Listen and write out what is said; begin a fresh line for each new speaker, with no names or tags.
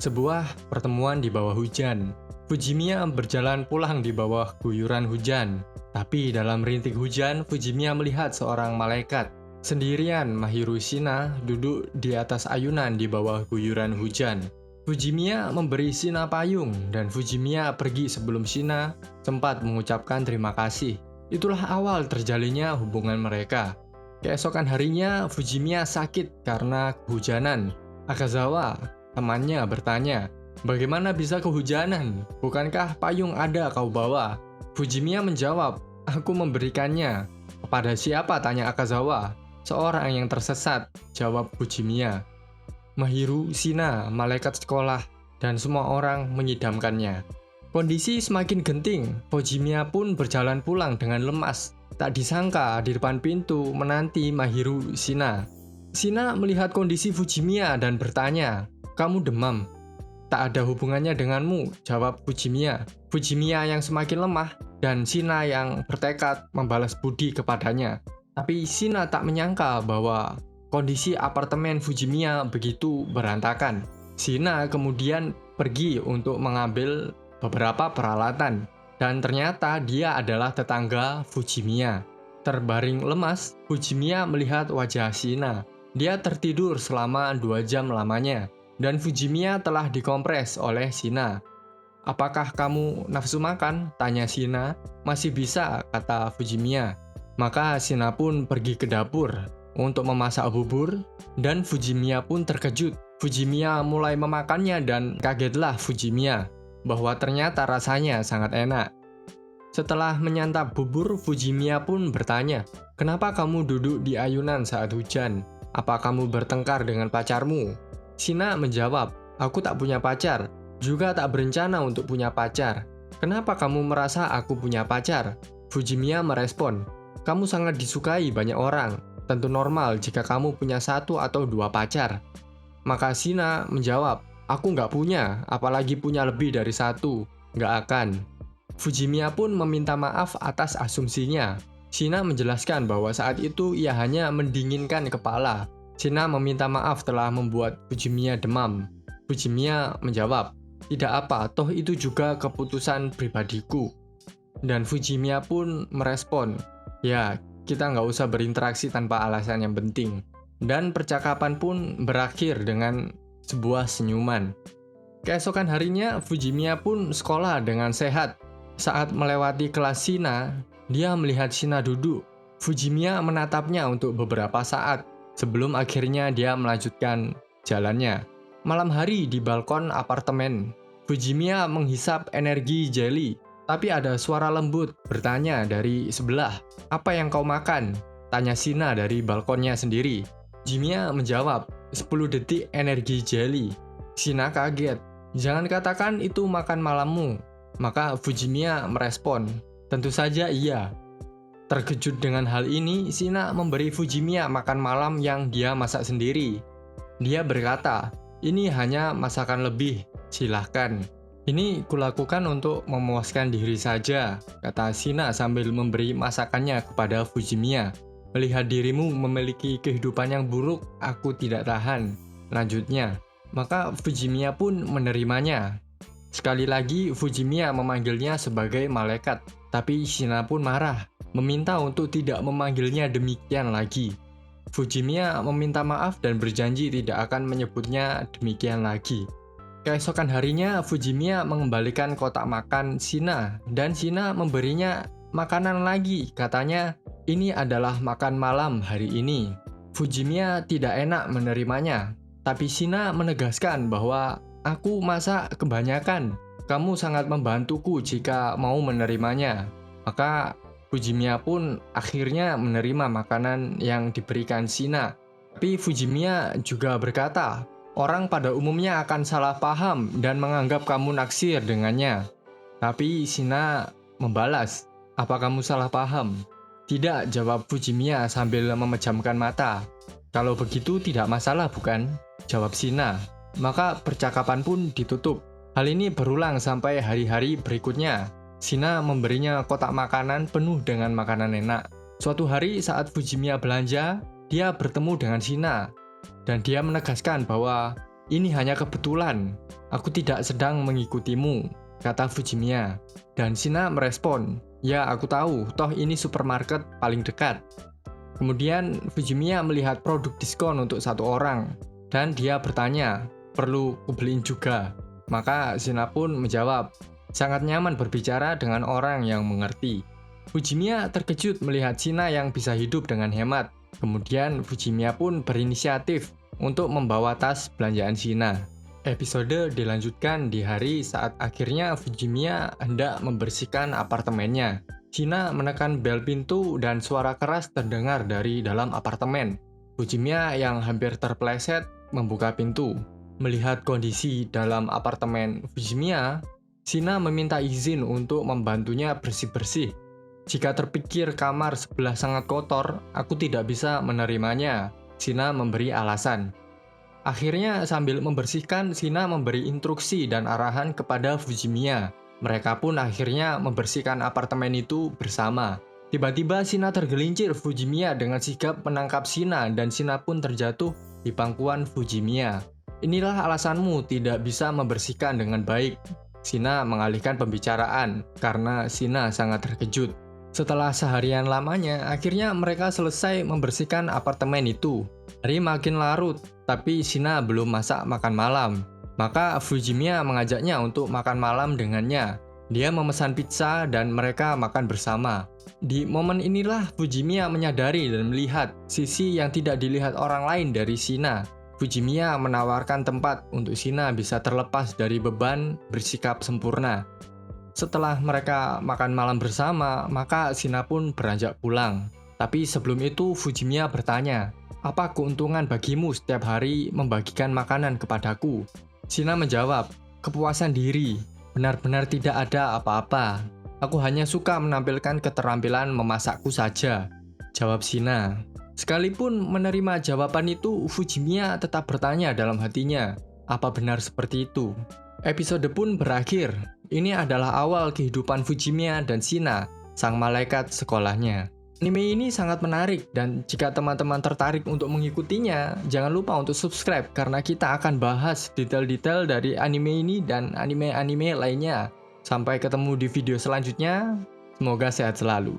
Sebuah pertemuan di bawah hujan. Fujimiya berjalan pulang di bawah guyuran hujan. Tapi dalam rintik hujan, Fujimiya melihat seorang malaikat. Sendirian, Mahiru Shina duduk di atas ayunan di bawah guyuran hujan. Fujimiya memberi Shina payung, dan Fujimiya pergi sebelum Shina sempat mengucapkan terima kasih. Itulah awal terjalinnya hubungan mereka. Keesokan harinya, Fujimiya sakit karena kehujanan. Akazawa, temannya, bertanya, "Bagaimana bisa kehujanan? Bukankah payung ada kau bawa?" Fujimiya menjawab, "Aku memberikannya." "Kepada siapa?" tanya Akazawa. "Seorang yang tersesat," jawab Fujimiya. Mahiru Shina, malaikat sekolah, dan semua orang menyidamkannya. Kondisi semakin genting, Fujimiya pun berjalan pulang dengan lemas. Tak disangka di depan pintu menanti Mahiru Shina. Shina melihat kondisi Fujimiya dan bertanya, "Kamu demam?" "Tak ada hubungannya denganmu," jawab Fujimiya. Fujimiya yang semakin lemah dan Shina yang bertekad membalas budi kepadanya. Tapi Shina tak menyangka bahwa kondisi apartemen Fujimiya begitu berantakan. Shina kemudian pergi untuk mengambil beberapa peralatan, dan ternyata dia adalah tetangga Fujimiya. Terbaring lemas, Fujimiya melihat wajah Shina. Dia tertidur selama 2 jam lamanya, dan Fujimiya telah dikompres oleh Shina. "Apakah kamu nafsu makan?" tanya Shina. "Masih bisa," kata Fujimiya. Maka Shina pun pergi ke dapur untuk memasak bubur, dan Fujimiya pun terkejut. Fujimiya mulai memakannya dan kagetlah Fujimiya bahwa ternyata rasanya sangat enak. Setelah menyantap bubur, Fujimiya pun bertanya, "Kenapa kamu duduk di ayunan saat hujan? Apa kamu bertengkar dengan pacarmu?" Shina menjawab, "Aku tak punya pacar, juga tak berencana untuk punya pacar." "Kenapa kamu merasa aku punya pacar?" Fujimiya merespon, "Kamu sangat disukai banyak orang. Tentu normal jika kamu punya 1 atau 2 pacar." Maka Shina menjawab, "Aku nggak punya, apalagi punya lebih dari 1. Nggak akan." Fujimiya pun meminta maaf atas asumsinya. Shina menjelaskan bahwa saat itu ia hanya mendinginkan kepala. Shina meminta maaf telah membuat Fujimiya demam. Fujimiya menjawab, "Tidak apa, toh itu juga keputusan pribadiku." Dan Fujimiya pun merespon, "Ya, kita nggak usah berinteraksi tanpa alasan yang penting." Dan percakapan pun berakhir dengan sebuah senyuman. Keesokan harinya, Fujimiya pun sekolah dengan sehat. Saat melewati kelas Shina, dia melihat Shina duduk. Fujimiya menatapnya untuk beberapa saat, sebelum akhirnya dia melanjutkan jalannya. Malam hari di balkon apartemen, Fujimiya menghisap energi jelly. Tapi ada suara lembut bertanya dari sebelah, "Apa yang kau makan?" tanya Shina dari balkonnya sendiri. Fujimiya menjawab, "10 detik energi jelly." Shina kaget, "Jangan katakan itu makan malammu." Maka Fujimiya merespon, "Tentu saja iya." Terkejut dengan hal ini, Shina memberi Fujimiya makan malam yang dia masak sendiri. Dia berkata, "Ini hanya masakan lebih, silahkan. Ini kulakukan untuk memuaskan diri saja," kata Shina sambil memberi masakannya kepada Fujimiya. "Melihat dirimu memiliki kehidupan yang buruk, aku tidak tahan," lanjutnya. Maka Fujimiya pun menerimanya. Sekali lagi Fujimiya memanggilnya sebagai malaikat, tapi Shina pun marah, meminta untuk tidak memanggilnya demikian lagi. Fujimiya meminta maaf dan berjanji tidak akan menyebutnya demikian lagi. Keesokan harinya, Fujimiya mengembalikan kotak makan Shina, dan Shina memberinya makanan lagi. Katanya, "Ini adalah makan malam hari ini." Fujimiya tidak enak menerimanya, tapi Shina menegaskan bahwa, "Aku masak kebanyakan. Kamu sangat membantuku jika mau menerimanya." Maka Fujimiya pun akhirnya menerima makanan yang diberikan Shina. Tapi Fujimiya juga berkata, "Orang pada umumnya akan salah paham dan menganggap kamu naksir dengannya." Tapi Shina membalas, "Apa kamu salah paham?" "Tidak," jawab Fujimiya sambil memejamkan mata. "Kalau begitu tidak masalah bukan?" jawab Shina. Maka percakapan pun ditutup. Hal ini berulang sampai hari-hari berikutnya. Shina memberinya kotak makanan penuh dengan makanan enak. Suatu hari saat Fujimiya belanja, dia bertemu dengan Shina. Dan dia menegaskan bahwa Ini hanya kebetulan. Aku tidak sedang mengikutimu, kata Fujimiya. Dan Shina merespon, ya aku tahu, toh ini supermarket paling dekat. Kemudian Fujimiya melihat produk diskon untuk satu orang, dan dia bertanya, perlu kubeliin juga? Maka Shina pun menjawab, sangat nyaman berbicara dengan orang yang mengerti. Fujimiya terkejut melihat Shina yang bisa hidup dengan hemat. Kemudian Fujimiya pun berinisiatif untuk membawa tas belanjaan Shina. Episode dilanjutkan di hari saat akhirnya Fujimiya hendak membersihkan apartemennya. Shina menekan bel pintu dan suara keras terdengar dari dalam apartemen. Fujimiya yang hampir terpeleset membuka pintu. Melihat kondisi dalam apartemen Fujimiya, Shina meminta izin untuk membantunya bersih-bersih. Jika terpikir kamar sebelah sangat kotor, aku tidak bisa menerimanya. Shina memberi alasan. Akhirnya sambil membersihkan, Shina memberi instruksi dan arahan kepada Fujimiya. Mereka pun akhirnya membersihkan apartemen itu bersama. Tiba-tiba Shina tergelincir Fujimiya dengan sigap menangkap Shina dan Shina pun terjatuh di pangkuan Fujimiya. Inilah alasanmu tidak bisa membersihkan dengan baik. Shina mengalihkan pembicaraan karena Shina sangat terkejut. Setelah seharian lamanya, akhirnya mereka selesai membersihkan apartemen itu. Hari makin larut, tapi Shina belum masak makan malam. Maka Fujimiya mengajaknya untuk makan malam dengannya. Dia memesan pizza dan mereka makan bersama. Di momen inilah Fujimiya menyadari dan melihat sisi yang tidak dilihat orang lain dari Shina. Fujimiya menawarkan tempat untuk Shina bisa terlepas dari beban bersikap sempurna. Setelah mereka makan malam bersama, maka Shina pun beranjak pulang. Tapi sebelum itu Fujimiya bertanya, apa keuntungan bagimu setiap hari membagikan makanan kepadaku? Shina menjawab, kepuasan diri, benar-benar tidak ada apa-apa. Aku hanya suka menampilkan keterampilan memasakku saja, jawab Shina. Sekalipun menerima jawaban itu, Fujimiya tetap bertanya dalam hatinya, apa benar seperti itu? Episode pun berakhir. Ini adalah awal kehidupan Fujimiya dan Shina, sang malaikat sekolahnya. Anime ini sangat menarik dan jika teman-teman tertarik untuk mengikutinya, jangan lupa untuk subscribe karena kita akan bahas detail-detail dari anime ini dan anime-anime lainnya. Sampai ketemu di video selanjutnya, semoga sehat selalu.